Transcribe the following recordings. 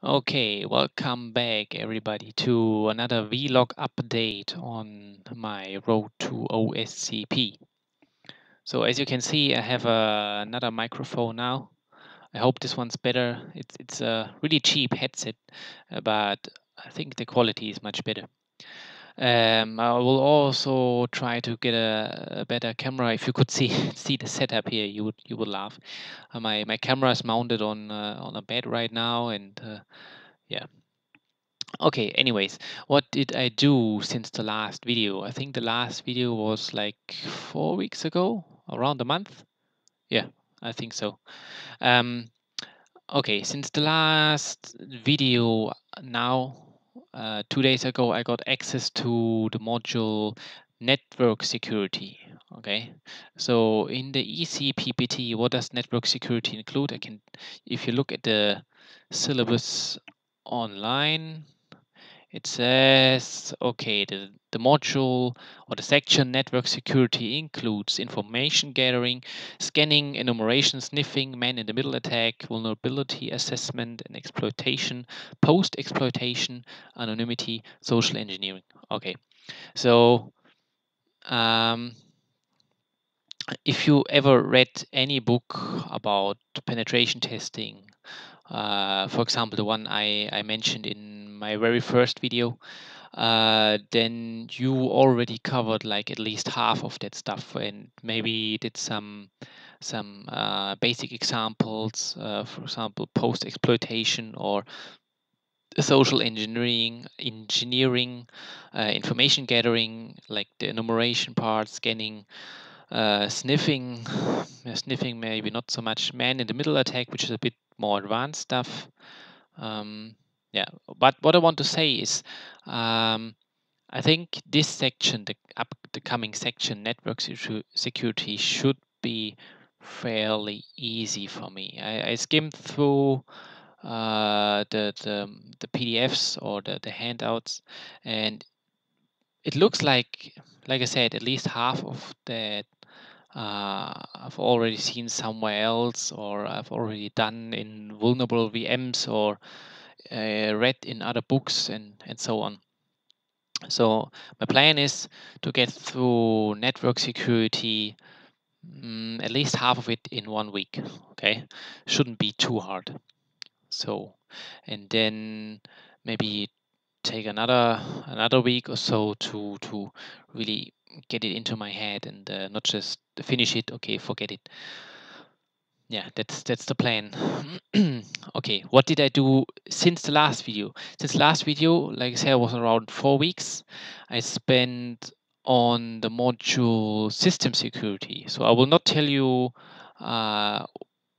Okay, welcome back everybody to another vlog update on my road to OSCP. So as you can see, I have another microphone now. I hope this one's better. It's a really cheap headset, but I think the quality is much better. I will also try to get a better camera. If you could see see the setup here, you would laugh. My camera is mounted on a bed right now, and yeah. Okay, anyways, what did I do since the last video? I think the last video was like 4 weeks ago, around a month. Yeah, I think so. Um, okay, since the last video now, 2 days ago, I got access to the module network security. Okay, so in the eCPPT, what does network security include? If you look at the syllabus online, it says, okay, the module or the section network security includes information gathering, scanning, enumeration, sniffing, man-in-the-middle attack, vulnerability assessment and exploitation, post-exploitation, anonymity, social engineering. Okay, so um, if you ever read any book about penetration testing, for example, the one I mentioned in my very first video, then you already covered like at least half of that stuff and maybe did some basic examples, for example, post exploitation or social engineering, information gathering, like the enumeration part, scanning, sniffing, sniffing maybe not so much, man in the middle attack, which is a bit more advanced stuff. Um, yeah, but what I want to say is, I think this section, the coming section, network security, should be fairly easy for me. I skimmed through the PDFs or the handouts, and it looks like I said, at least half of that I've already seen somewhere else, or I've already done in vulnerable VMs, or read in other books, and so on. So my plan is to get through network security, at least half of it in 1 week. Okay, shouldn't be too hard. So, and then maybe take another week or so to really get it into my head and not just finish it. Okay, forget it. Yeah, that's the plan. Okay, what did I do since the last video? Since last video, like I said, was around 4 weeks. I spent on the module system security. So I will not tell you uh,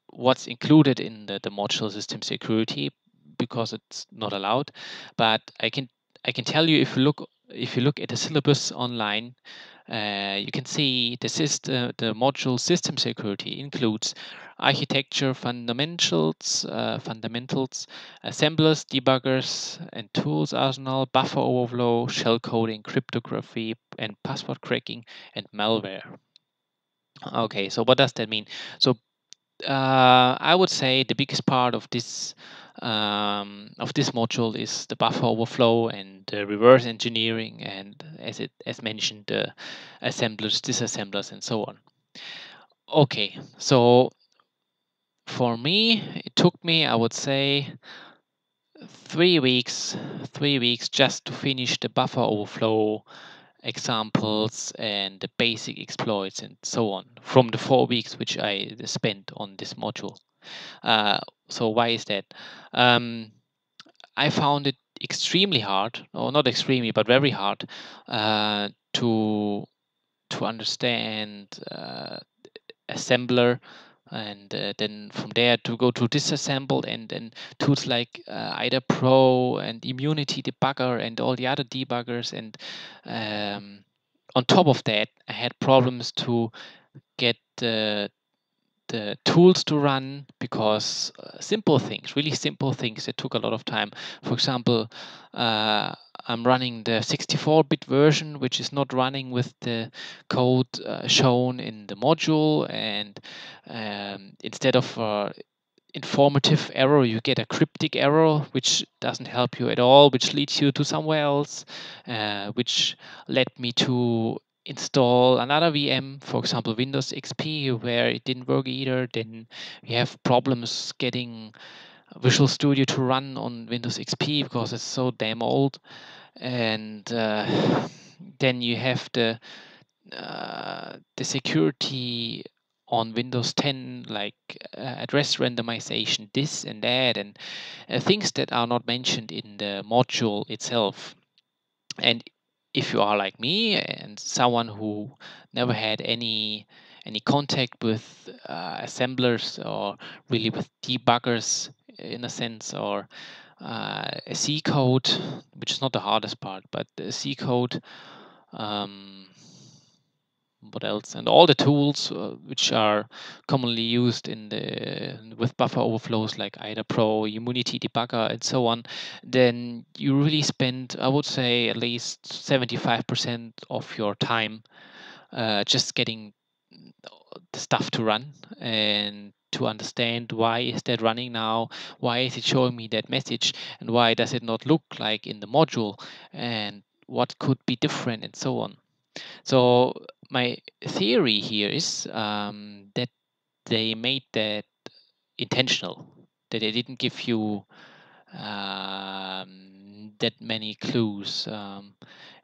what's included in the module system security because it's not allowed. But I can tell you, if you look at the syllabus online, you can see the module system security includes architecture fundamentals, assemblers, debuggers, and tools arsenal, buffer overflow, shell coding, cryptography, and password cracking, and malware. Okay, so what does that mean? So I would say the biggest part of this module is the buffer overflow and the reverse engineering, and as mentioned, the assemblers, disassemblers, and so on. Okay, so for me, it took me, I would say, 3 weeks, 3 weeks just to finish the buffer overflow examples and the basic exploits and so on from the 4 weeks which I spent on this module. Uh, so why is that? Um, I found it extremely hard, or not extremely, but very hard to understand assembler, and then from there to go to disassembled, and then tools like IDA Pro and Immunity Debugger and all the other debuggers, and on top of that, I had problems to get the tools to run because simple things, really simple things that took a lot of time. For example, I'm running the 64-bit version, which is not running with the code shown in the module, and instead of informative error. You get a cryptic error, which doesn't help you at all, which leads you to somewhere else, which led me to install another VM, for example, Windows XP, where it didn't work either. Then we have problems getting Visual Studio to run on Windows XP because it's so damn old. And then you have the security on Windows 10, like address randomization, this and that, and things that are not mentioned in the module itself. And if you are like me and someone who never had any contact with assemblers or really with debuggers in a sense, or a C code, which is not the hardest part, but the C code, um, what else, and all the tools which are commonly used in the with buffer overflows like IDA Pro, Immunity Debugger, and so on, then you really spend, I would say, at least 75% of your time just getting the stuff to run and to understand why is that running now, why is it showing me that message, and why does it not look like in the module, and what could be different, and so on. So my theory here is that they made that intentional, that they didn't give you that many clues, and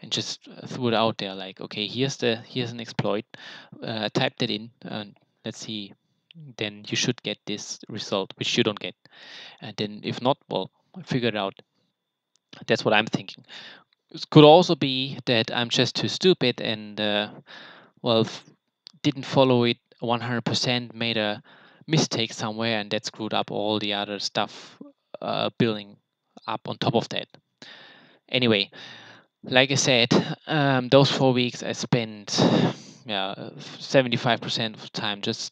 just threw it out there like, okay, here's an exploit, type that in, and let's see. Then you should get this result, which you don't get, and then if not, well, figure it out. That's what I'm thinking. It could also be that I'm just too stupid and well, didn't follow it 100%, made a mistake somewhere, and that screwed up all the other stuff building up on top of that. Anyway, like I said, those 4 weeks I spent, yeah, 75% of the time just,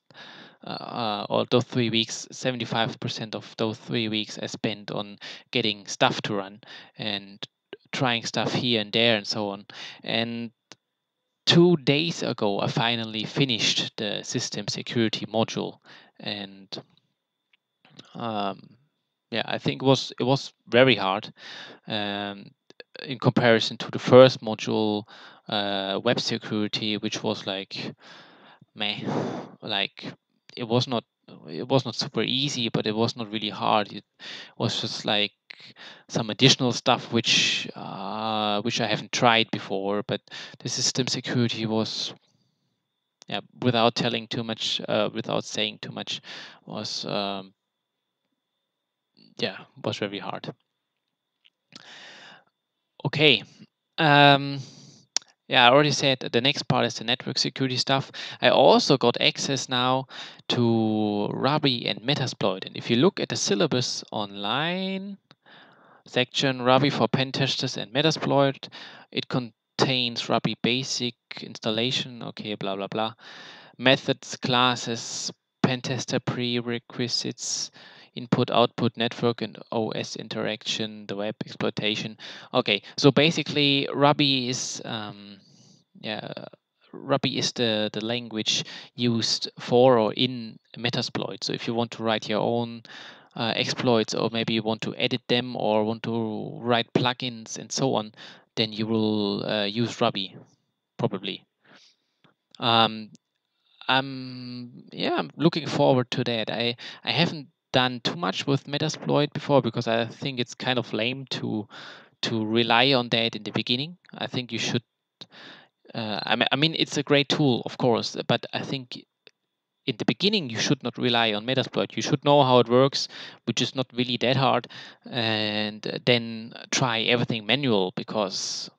or those 3 weeks, 75% of those 3 weeks I spent on getting stuff to run and trying stuff here and there and so on. And 2 days ago, I finally finished the system security module, and yeah, I think it was very hard um, in comparison to the first module, web security, which was like, meh, like it was not it was not super easy, but it was not really hard. It was just like some additional stuff which I haven't tried before. But the system security was, yeah, without telling too much, without saying too much, was yeah, was very hard. Okay. Um, yeah, I already said the next part is the network security stuff. I also got access now to Ruby and Metasploit. And if you look at the syllabus online, section Ruby for pen testers and Metasploit, it contains Ruby basic installation, okay, blah, blah, blah. Methods, classes, pentester prerequisites, input output network and OS interaction, the web exploitation. Okay, so basically Ruby is yeah, Ruby is the language used for or in Metasploit. So if you want to write your own exploits, or maybe you want to edit them or want to write plugins and so on, then you will use Ruby probably. Um, I'm looking forward to that. I haven't done too much with Metasploit before because I think it's kind of lame to rely on that in the beginning. I think you should. I mean, it's a great tool, of course, but I think in the beginning you should not rely on Metasploit. You should know how it works, which is not really that hard, and then try everything manual, because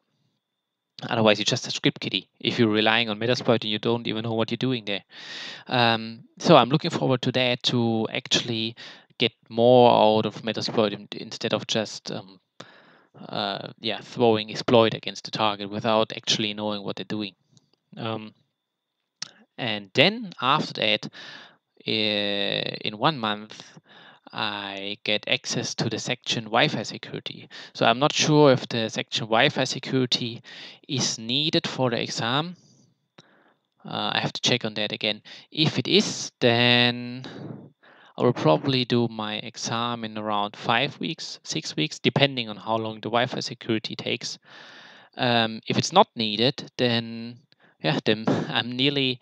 otherwise you're just a script kiddie if you're relying on Metasploit and you don't even know what you're doing there. So I'm looking forward to that, to actually get more out of Metasploit instead of just yeah, throwing exploit against the target without actually knowing what they're doing. And then after that, in 1 month, I get access to the section Wi-Fi security. So I'm not sure if the section Wi-Fi security is needed for the exam. I have to check on that again. If it is, then I will probably do my exam in around 5 weeks, 6 weeks, depending on how long the Wi-Fi security takes. If it's not needed, then yeah, then I'm nearly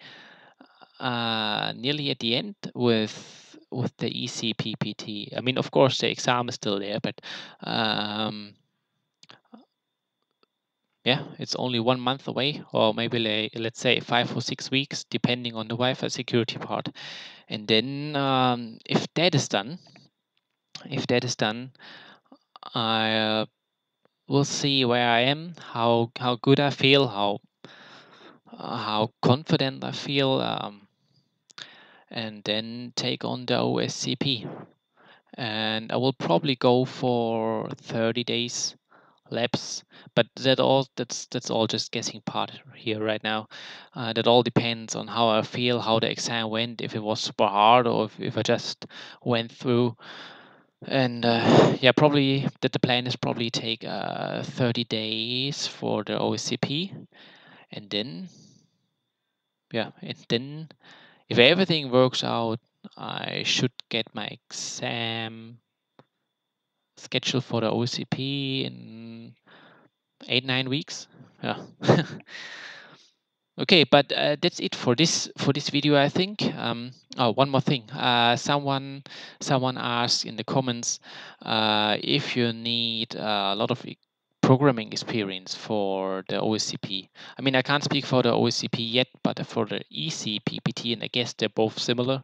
at the end with the eCPPT. I mean, of course, the exam is still there, but um, yeah, it's only 1 month away, or maybe let's say 5 or 6 weeks, depending on the Wi-Fi security part. And then if that is done, I will see where I am, how good I feel, how confident I feel, and then take on the OSCP. And I will probably go for 30 days labs, but that's all just guessing part here right now. That all depends on how I feel, how the exam went, if it was super hard or if I just went through. And yeah, probably that the plan is probably take 30 days for the OSCP, and then yeah, and then if everything works out, I should get my exam scheduled for the OCP in 8-9 weeks. Yeah. Okay, but that's it for this video, I think. Oh, one more thing. Someone asked in the comments if you need a lot of programming experience for the OSCP. I mean, I can't speak for the OSCP yet, but for the eCPPT, and I guess they're both similar.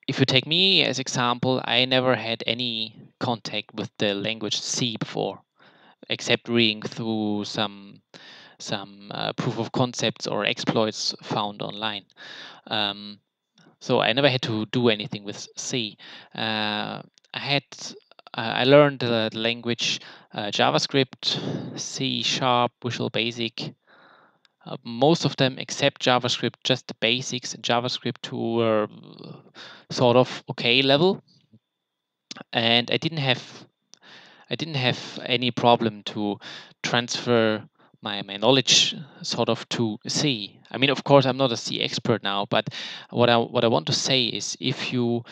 If you take me as example, I never had any contact with the language C before, except reading through some proof of concepts or exploits found online. So I never had to do anything with C. I had I learned the language JavaScript, C Sharp, Visual Basic. Most of them, except JavaScript, just the basics. JavaScript to were sort of okay level, and I didn't have any problem to transfer my knowledge sort of to C. I mean, of course, I'm not a C expert now, but what I want to say is if you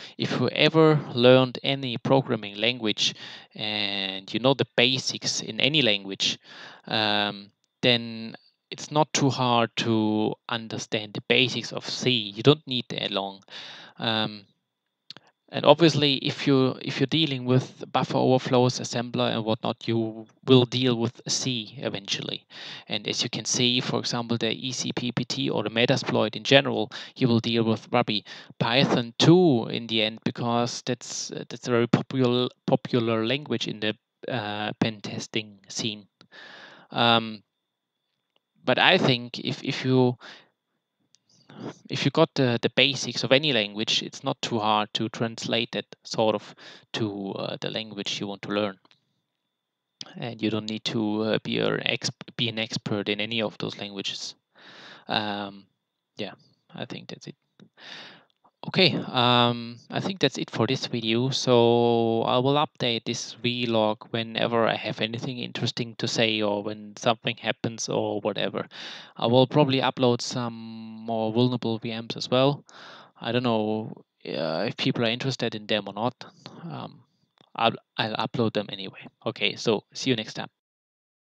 ever learned any programming language and you know the basics in any language, then it's not too hard to understand the basics of C. You don't need that long. Um, and obviously, if you're dealing with buffer overflows, assembler, and whatnot, you will deal with C eventually. And as you can see, for example, the eCPPT or the Metasploit in general, you will deal with Ruby, Python too in the end, because that's a very popular language in the pen testing scene. But I think if you got the basics of any language, it's not too hard to translate it sort of to the language you want to learn. And you don't need to be an expert in any of those languages. Yeah, I think that's it. Okay, I think that's it for this video. So I will update this vlog whenever I have anything interesting to say or when something happens or whatever. I will probably upload some more vulnerable VMs as well. I don't know if people are interested in them or not. I'll upload them anyway. Okay, so see you next time.